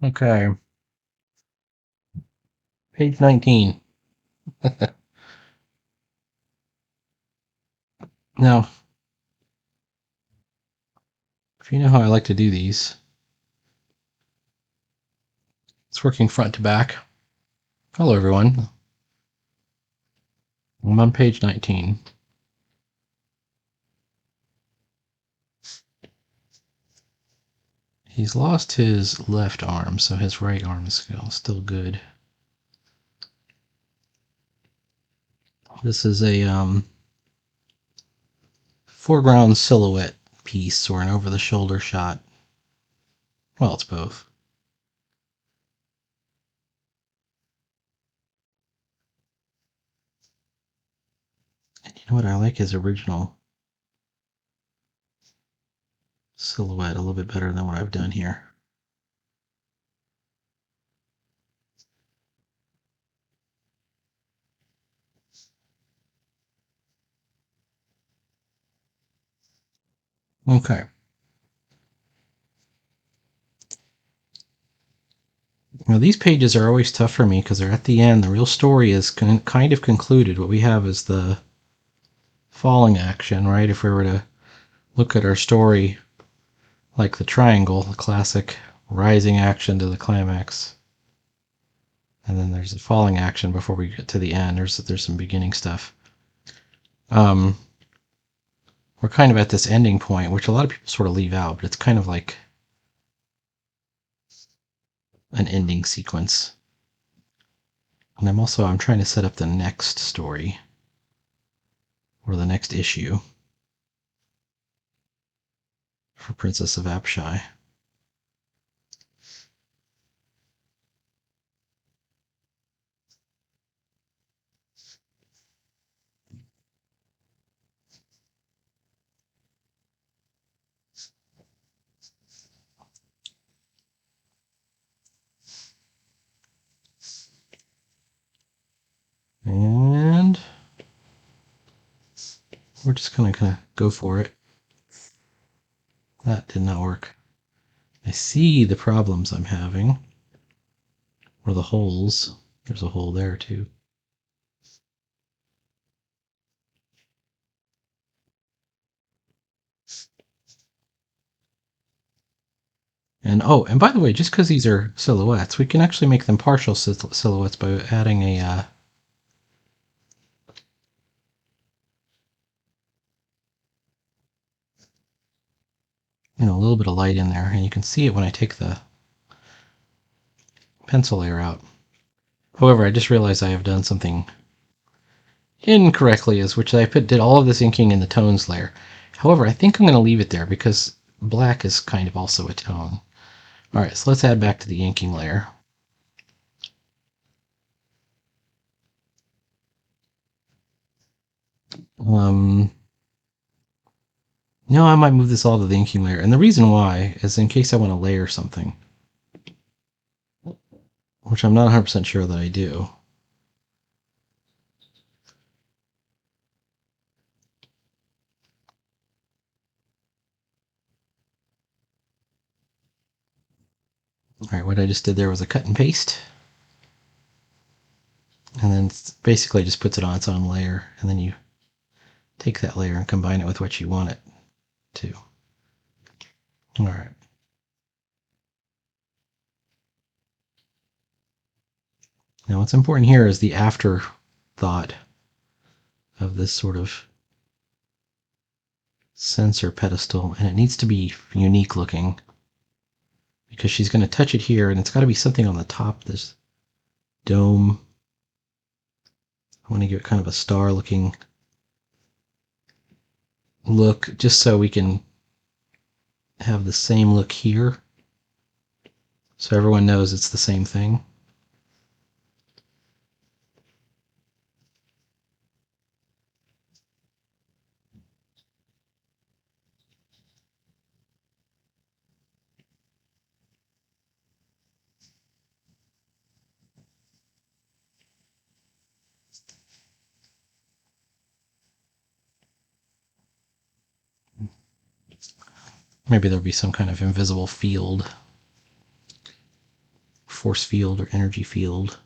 Okay, page 19. Now, if you know how I like to do these, it's working front to back. Hello, everyone. I'm on page 19. He's lost his left arm, so his right arm is still good. This is a foreground silhouette piece or an over-the-shoulder shot. Well, it's both. And you know what? I like his original silhouette a little bit better than what I've done here. Okay. Now, these pages are always tough for me because they're at the end. The real story is kind of concluded. What we have is the falling action, right? If we were to look at our story like the triangle, the classic rising action to the climax. And then there's the falling action before we get to the end. There's some beginning stuff. We're kind of at this ending point, which a lot of people sort of leave out, but it's kind of like an ending sequence. And I'm trying to set up the next story or the next issue for Princess of Apshai. And we're just gonna kind of go for it. That did not work. I see the problems I'm having. Or the holes. There's a hole there too. And by the way, just because these are silhouettes, we can actually make them partial silhouettes by adding a a little bit of light in there, and you can see it when I take the pencil layer out. However, I just realized I have done something incorrectly, which did all of this inking in the tones layer. However, I think I'm going to leave it there because black is kind of also a tone. All right, so let's add back to the inking layer. No, I might move this all to the inking layer. And the reason why is in case I want to layer something, which I'm not 100% sure that I do. All right, what I just did there was a cut and paste. And then basically just puts it on its own layer. And then you take that layer and combine it with what you want it to. All right. Now what's important here is the afterthought of this sort of sensor pedestal. And it needs to be unique looking because she's going to touch it here and it's got to be something on the top of this dome. I want to give it kind of a star looking look just so we can have the same look here so everyone knows it's the same thing. Maybe there'll be some kind of invisible field. force field or energy field.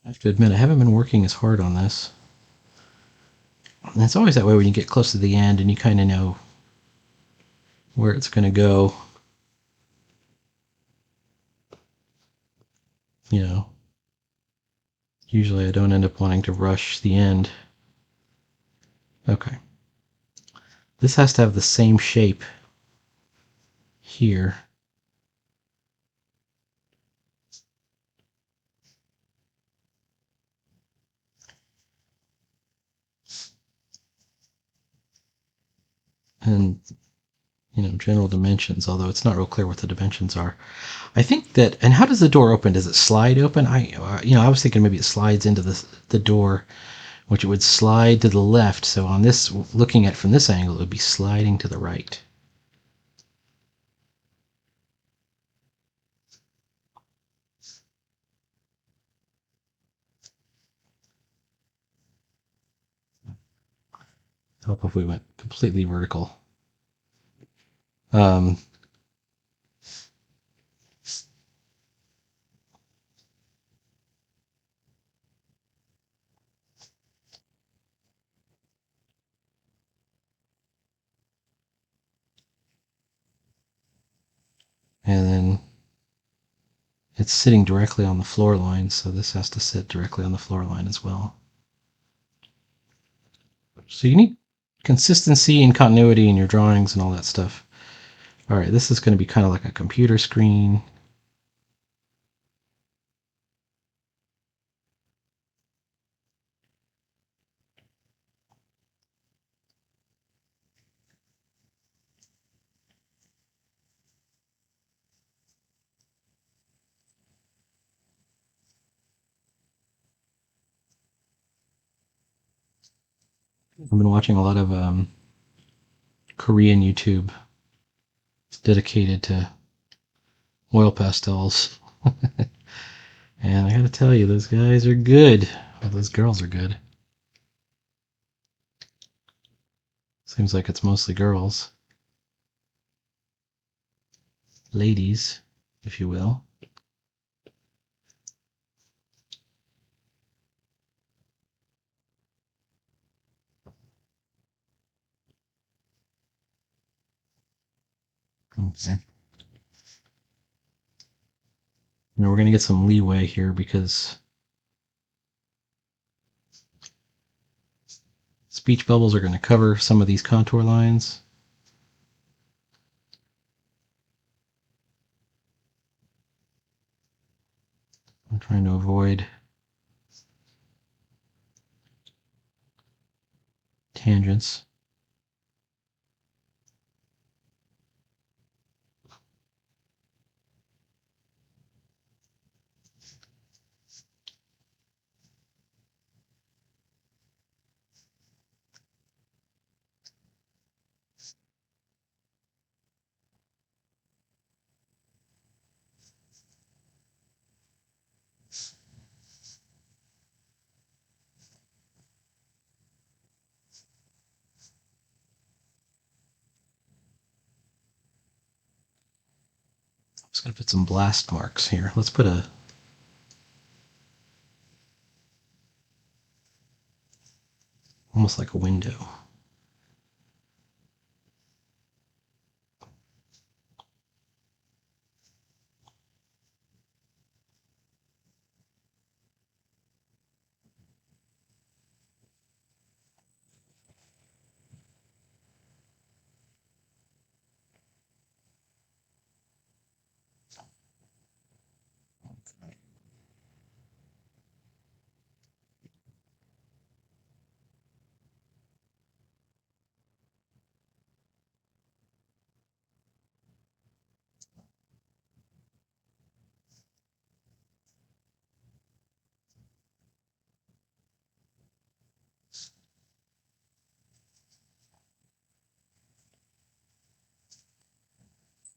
I have to admit, I haven't been working as hard on this. And it's always that way when you get close to the end and you kind of know where it's going to go. You know, usually I don't end up wanting to rush the end. Okay. This has to have the same shape here. And, you know, general dimensions, although it's not real clear what the dimensions are. I think that, and how does the door open? Does it slide open? I was thinking maybe it slides into the door, which it would slide to the left. So on this, looking at it from this angle, it would be sliding to the right. Help if we went completely vertical. And then it's sitting directly on the floor line, so this has to sit directly on the floor line as well. So you need consistency and continuity in your drawings and all that stuff. All right, this is going to be kind of like a computer screen. I've been watching a lot of Korean YouTube dedicated to oil pastels. And I gotta tell you, those guys are good. Well, those girls are good. Seems like it's mostly girls. Ladies, if you will. Okay. Now we're going to get some leeway here because speech bubbles are going to cover some of these contour lines. I'm trying to avoid tangents. I'm just going to put some blast marks here. Let's put almost like a window.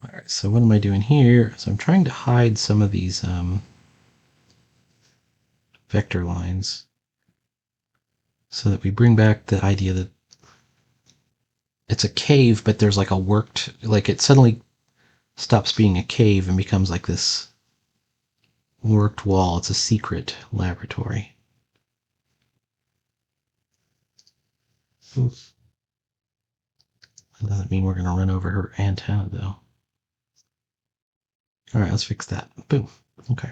All right, so what am I doing here? So I'm trying to hide some of these vector lines so that we bring back the idea that it's a cave, but there's like a worked, like it suddenly stops being a cave and becomes like this worked wall. It's a secret laboratory. Oof. That doesn't mean we're going to run over her antenna, though. All right, let's fix that. Boom. Okay.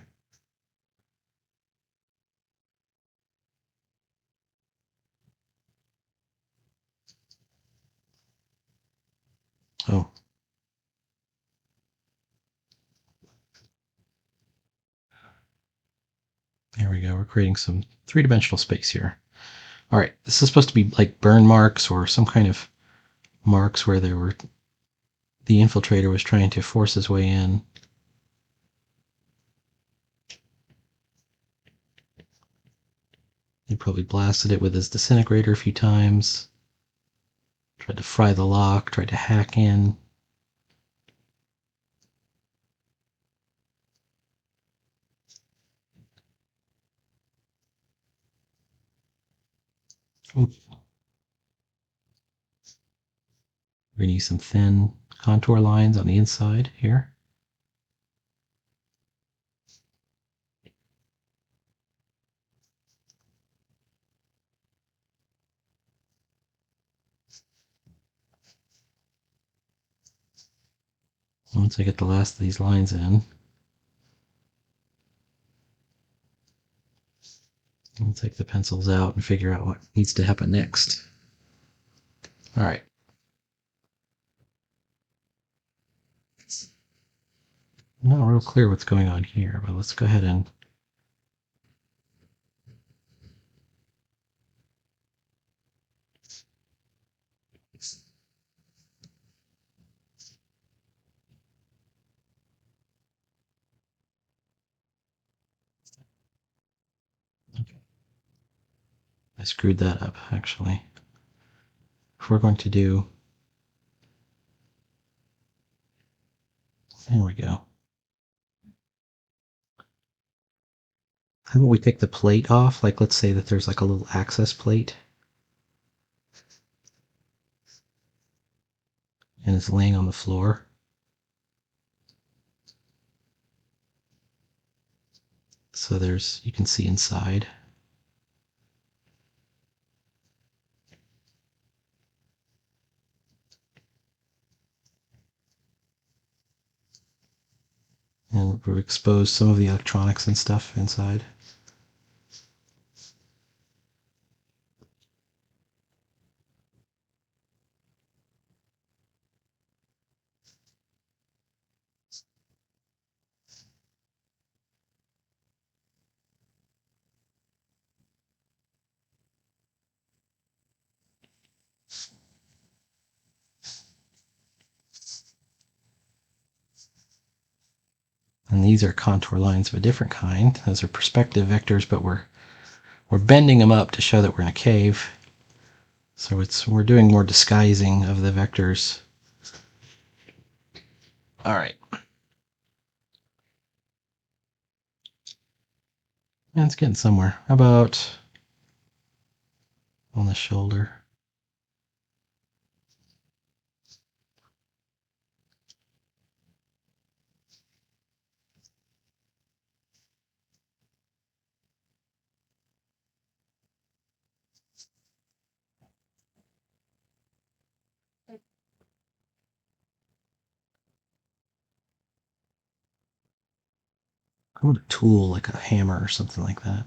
Oh. There we go. We're creating some three-dimensional space here. All right, this is supposed to be like burn marks or some kind of marks where there were the infiltrator was trying to force his way in. He probably blasted it with his disintegrator a few times. Tried to fry the lock, tried to hack in. Ooh. We're going to use some thin contour lines on the inside here. Once I get the last of these lines in, I'll take the pencils out and figure out what needs to happen next. All right. I'm not real clear what's going on here, but let's go ahead and okay. I screwed that up, actually. If we're going to do, there we go. How about we take the plate off? Like, let's say that there's like a little access plate and it's laying on the floor. So there's, you can see inside. And we've exposed some of the electronics and stuff inside. And these are contour lines of a different kind. Those are perspective vectors, but we're bending them up to show that we're in a cave. So we're doing more disguising of the vectors. All right. And it's getting somewhere. How about on the shoulder? How about a tool like a hammer or something like that?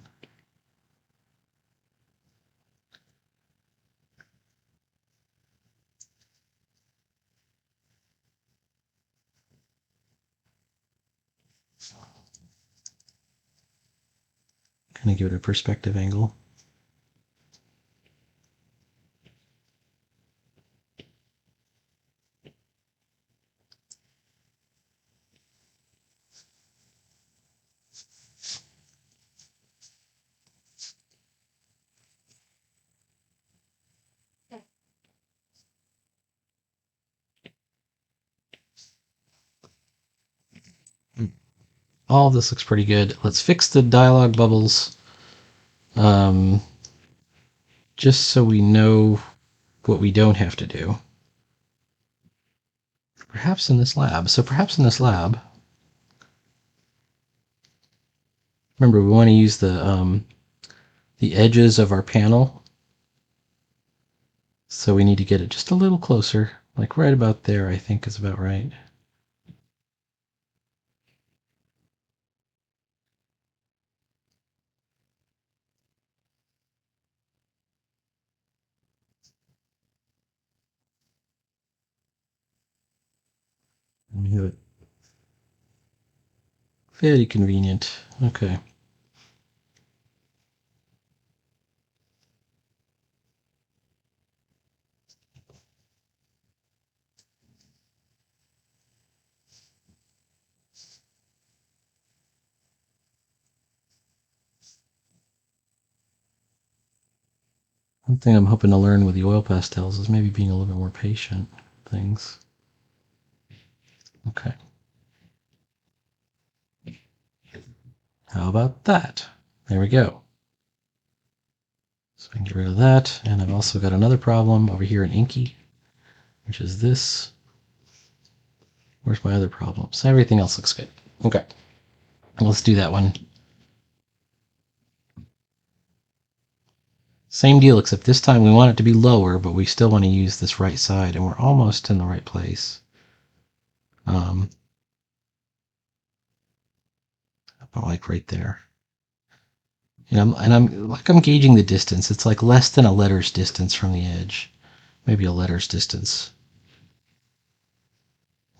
Kind of give it a perspective angle. all of this looks pretty good. Let's fix the dialogue bubbles, just so we know what we don't have to do. Perhaps in this lab. So perhaps in this lab, remember we want to use the edges of our panel. So we need to get it just a little closer, like right about there, I think is about right. Let me have it. Very convenient. Okay. One thing I'm hoping to learn with the oil pastels is maybe being a little bit more patient with things. Okay. How about that? There we go. So I can get rid of that. And I've also got another problem over here in Inky, which is this. Where's my other problems? Everything else looks good. Okay. Let's do that one. Same deal, except this time we want it to be lower, but we still want to use this right side, and we're almost in the right place. About like right there. And I'm gauging the distance. It's like less than a letter's distance from the edge. Maybe a letter's distance.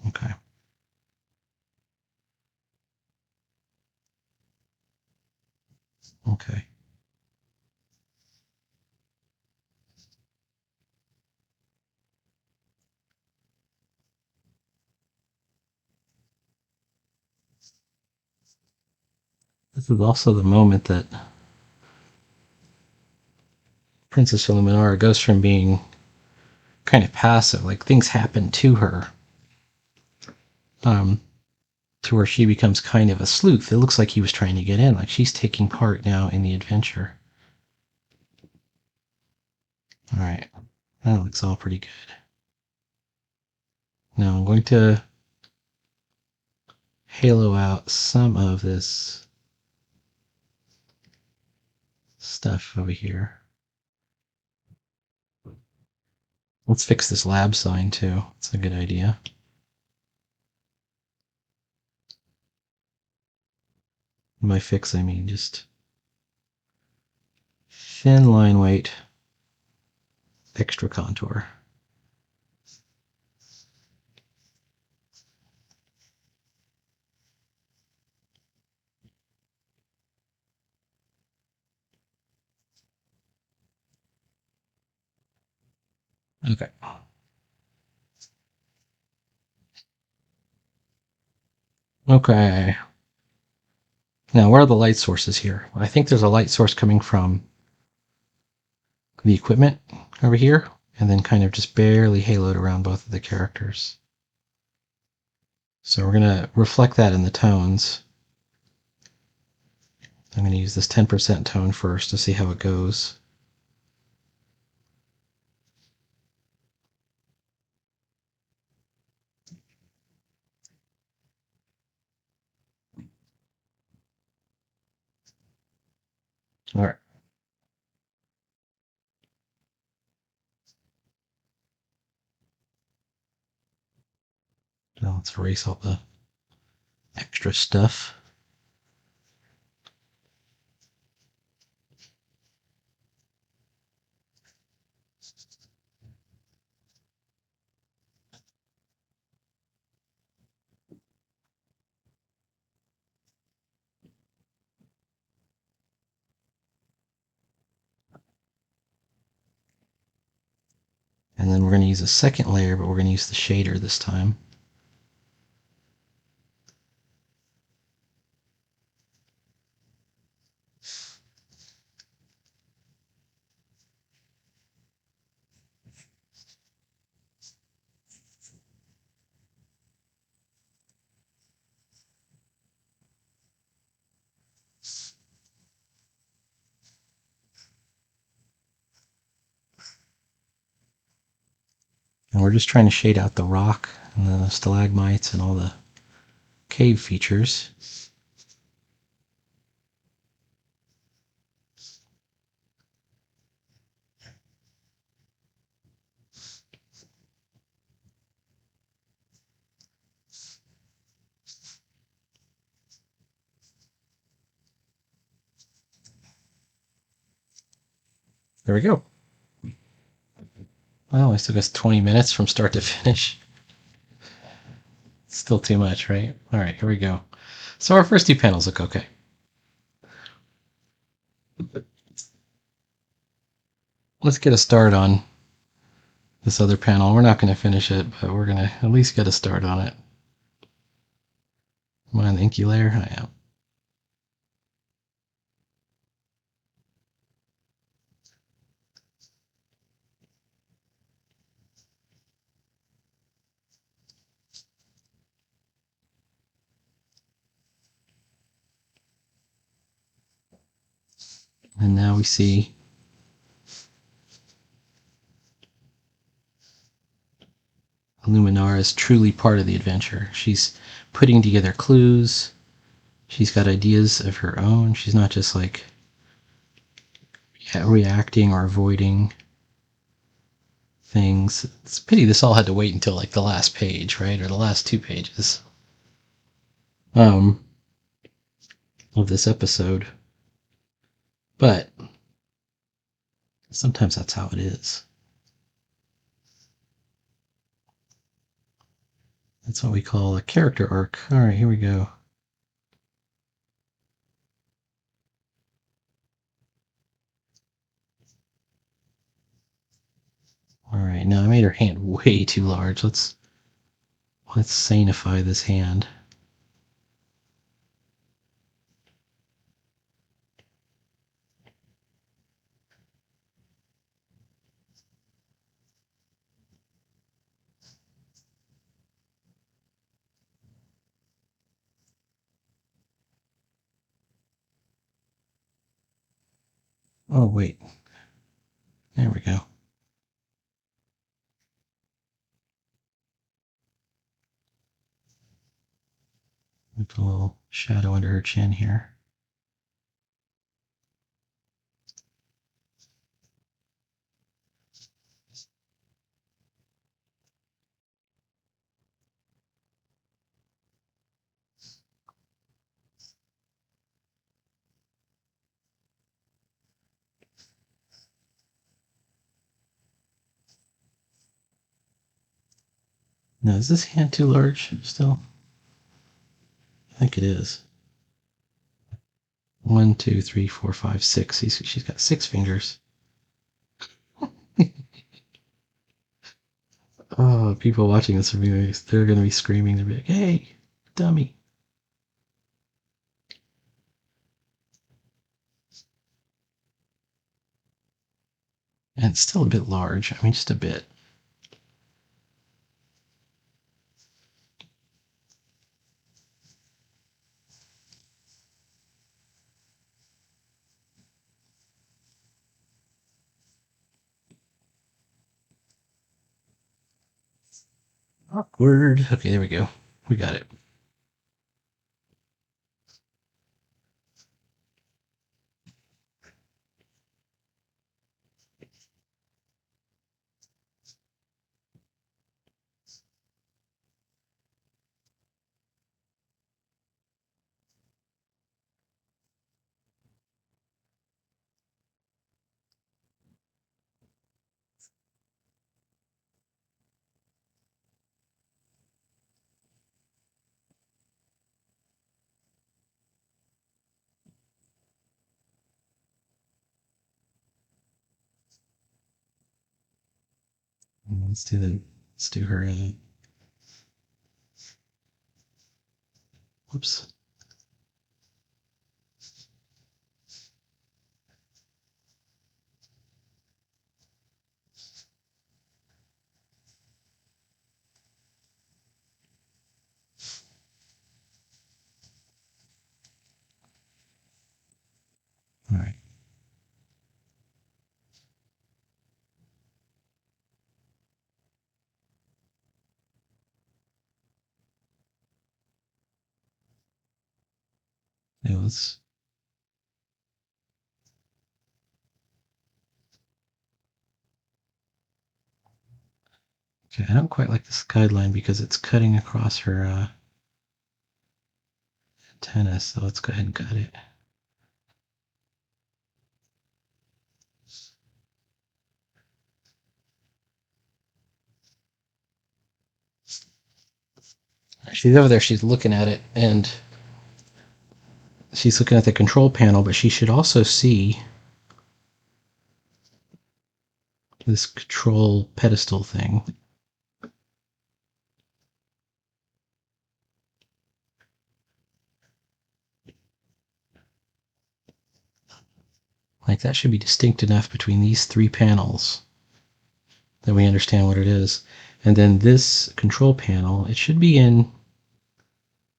Okay. Okay. This is also the moment that Princess Illuminara goes from being kind of passive, like things happen to her, um, to where she becomes kind of a sleuth. It looks like he was trying to get in, like she's taking part now in the adventure. All right, that looks all pretty good. Now I'm going to halo out some of this stuff over here. Let's fix this lab sign too. It's a good idea. By fix, I mean just thin line weight, extra contour. Okay. Okay. Now, where are the light sources here? I think there's a light source coming from the equipment over here, and then kind of just barely haloed around both of the characters. So we're going to reflect that in the tones. I'm going to use this 10% tone first to see how it goes. All right. Now let's erase all the extra stuff. And then we're going to use a second layer, but we're going to use the shader this time. We're just trying to shade out the rock and the stalagmites and all the cave features. There we go. Well, it took us 20 minutes from start to finish. Still too much, right? All right, here we go. So our first two panels look okay. Let's get a start on this other panel. We're not going to finish it, but we're going to at least get a start on it. Am I on the inky layer? I am. And now we see Luminar is truly part of the adventure. She's putting together clues. She's got ideas of her own. She's not just like reacting or avoiding things. It's a pity this all had to wait until like the last page, right? Or the last two pages of this episode. But sometimes that's how it is. That's what we call a character arc. All right, here we go. All right, now I made her hand way too large. Let's sanify this hand. Oh, wait. There we go. Put a little shadow under her chin here. Now, is this hand too large still? I think it is. 1, 2, 3, 4, 5, 6. She's got 6 fingers. Oh, people watching this are they're going to be screaming. They'll be like, hey, dummy. And it's still a bit large. I mean, just a bit. Awkward. Okay, there we go. We got it. Let's do her. Whoops. All right. It was. Okay, I don't quite like this guideline because it's cutting across her antenna, so let's go ahead and cut it. She's over there, she's looking at it, and she's looking at the control panel, but she should also see this control pedestal thing. Like, that should be distinct enough between these three panels that we understand what it is. And then this control panel, it should be in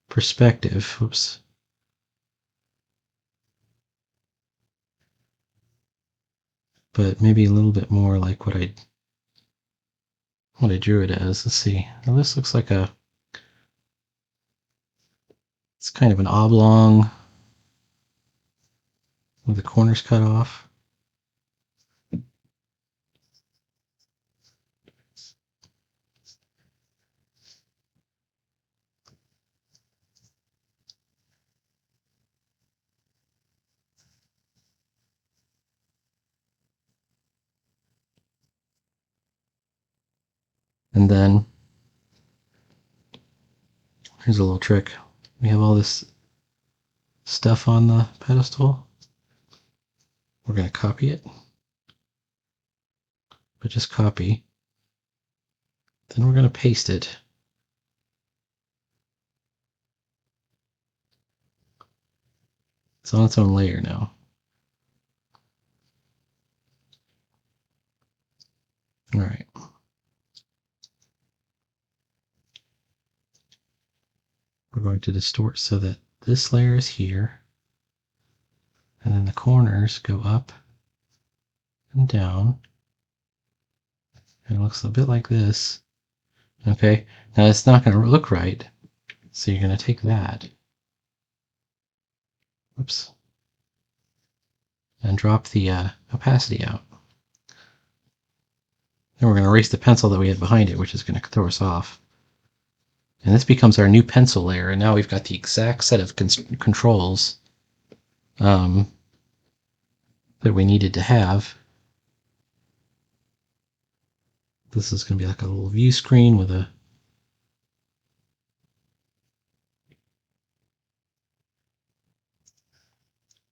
perspective. Whoops. But maybe a little bit more like what I drew it as. Let's see. Now this looks like it's kind of an oblong with the corners cut off. And then here's a little trick. We have all this stuff on the pedestal. We're going to copy it, but just copy. Then we're going to paste it. It's on its own layer now. All right. We're going to distort so that this layer is here, and then the corners go up and down. And it looks a bit like this. Okay, now it's not going to look right, so you're going to take that. Oops. And drop the opacity out. Then we're going to erase the pencil that we had behind it, which is going to throw us off. And this becomes our new pencil layer, and now we've got the exact set of controls that we needed to have. This is going to be like a little view screen with a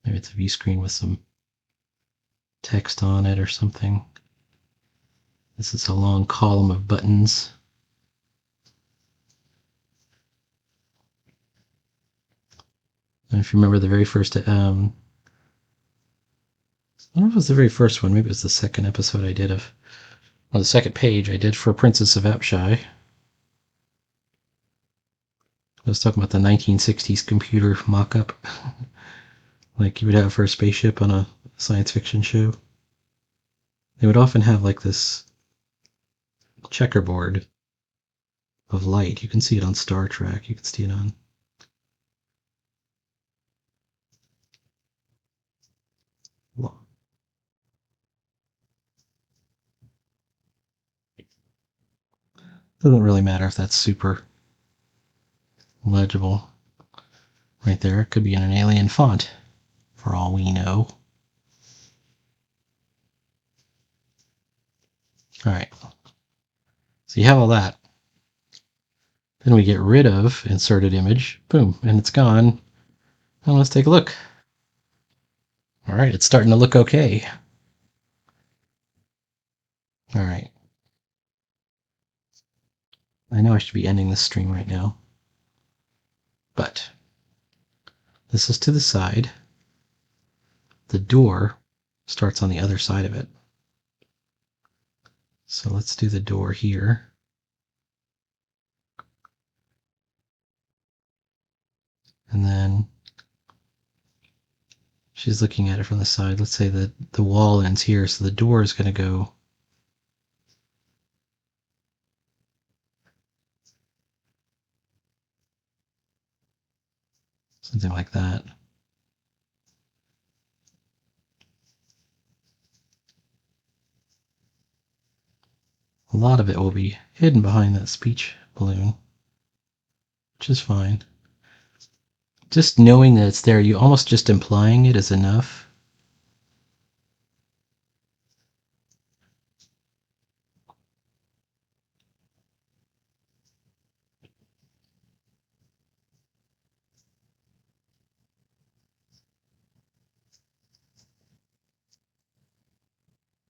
maybe it's a view screen with some text on it or something. This is a long column of buttons. And if you remember the very first, I don't know if it was the very first one, maybe it was the second episode I did of, well, the second page I did for Princess of Apshai. I was talking about the 1960s computer mock-up, like you would have for a spaceship on a science fiction show. They would often have like this checkerboard of light. You can see it on Star Trek. You can see it on doesn't really matter if that's super legible right there. It could be in an alien font for all we know. All right. So you have all that. Then we get rid of inserted image. Boom, and it's gone. And let's take a look. All right, it's starting to look okay. All right. I know I should be ending this stream right now, but this is to the side. The door starts on the other side of it. So let's do the door here. And then she's looking at it from the side. Let's say that the wall ends here, so the door is going to go something like that. A lot of it will be hidden behind that speech balloon, which is fine. Just knowing that it's there, you almost just implying it is enough.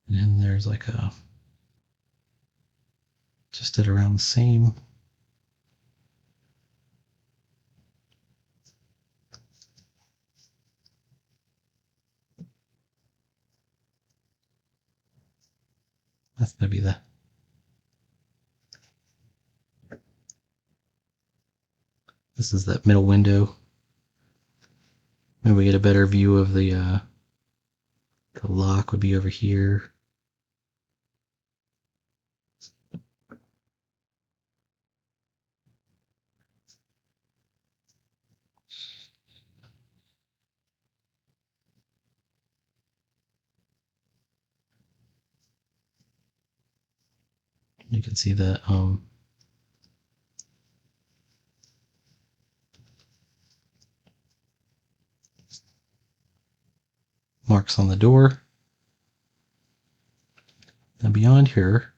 And then there's like a, just at around the same. That's going to be the, this is that middle window. Maybe we get a better view of the lock would be over here. You can see the marks on the door. And beyond here,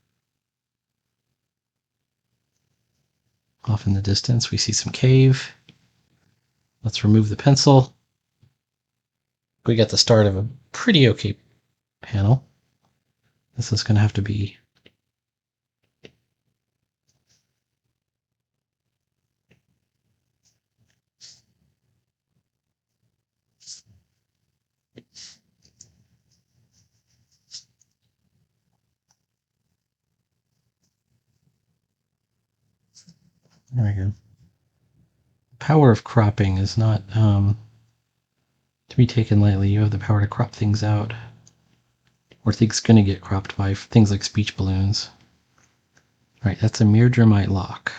off in the distance, we see some cave. Let's remove the pencil. We got the start of a pretty okay panel. This is going to have to be there we go. Power of cropping is not to be taken lightly. You have the power to crop things out, or things going to get cropped by things like speech balloons. Right, that's a mere Germite lock.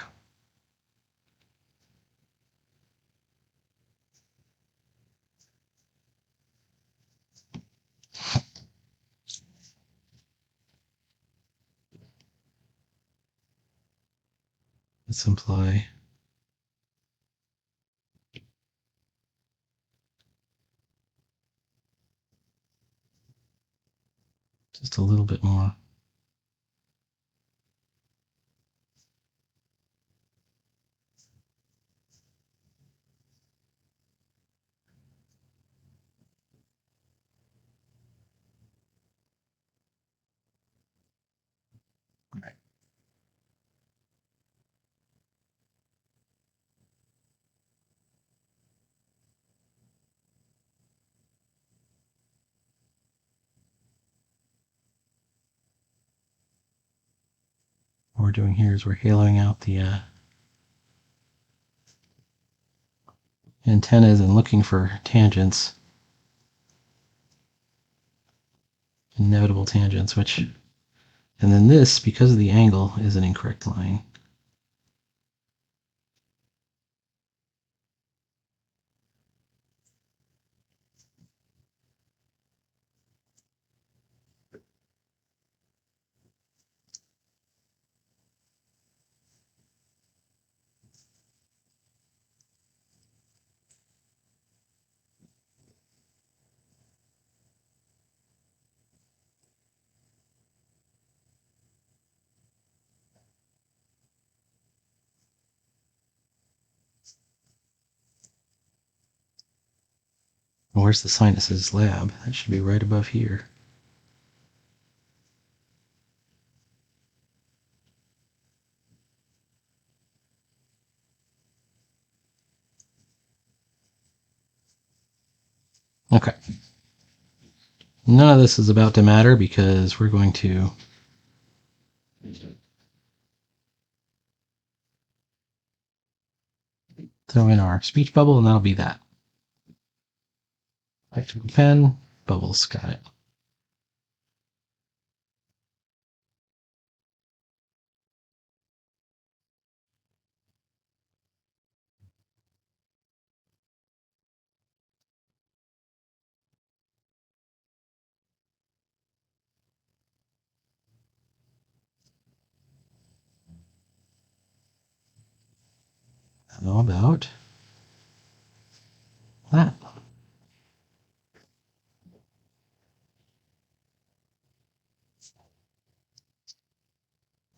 Let's imply just a little bit more. Right. What we're doing here is we're haloing out the antennas and looking for tangents, inevitable tangents, which, and then this, because of the angle, is an incorrect line. Where's the sinuses lab? That should be right above here. Okay. None of this is about to matter because we're going to throw in our speech bubble, and that'll be that. Electrical pen, bubbles, got it. How about that?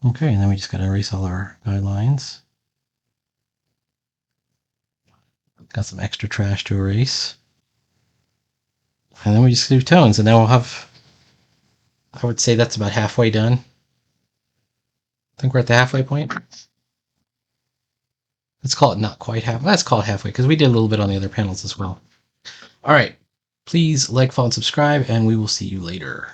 Okay, and then we just got to erase all our guidelines. Got some extra trash to erase. And then we just do tones, and then we'll have, I would say that's about halfway done. I think we're at the halfway point. Let's call it not quite half. Let's call it halfway, because we did a little bit on the other panels as well. All right. Please like, follow, and subscribe, and we will see you later.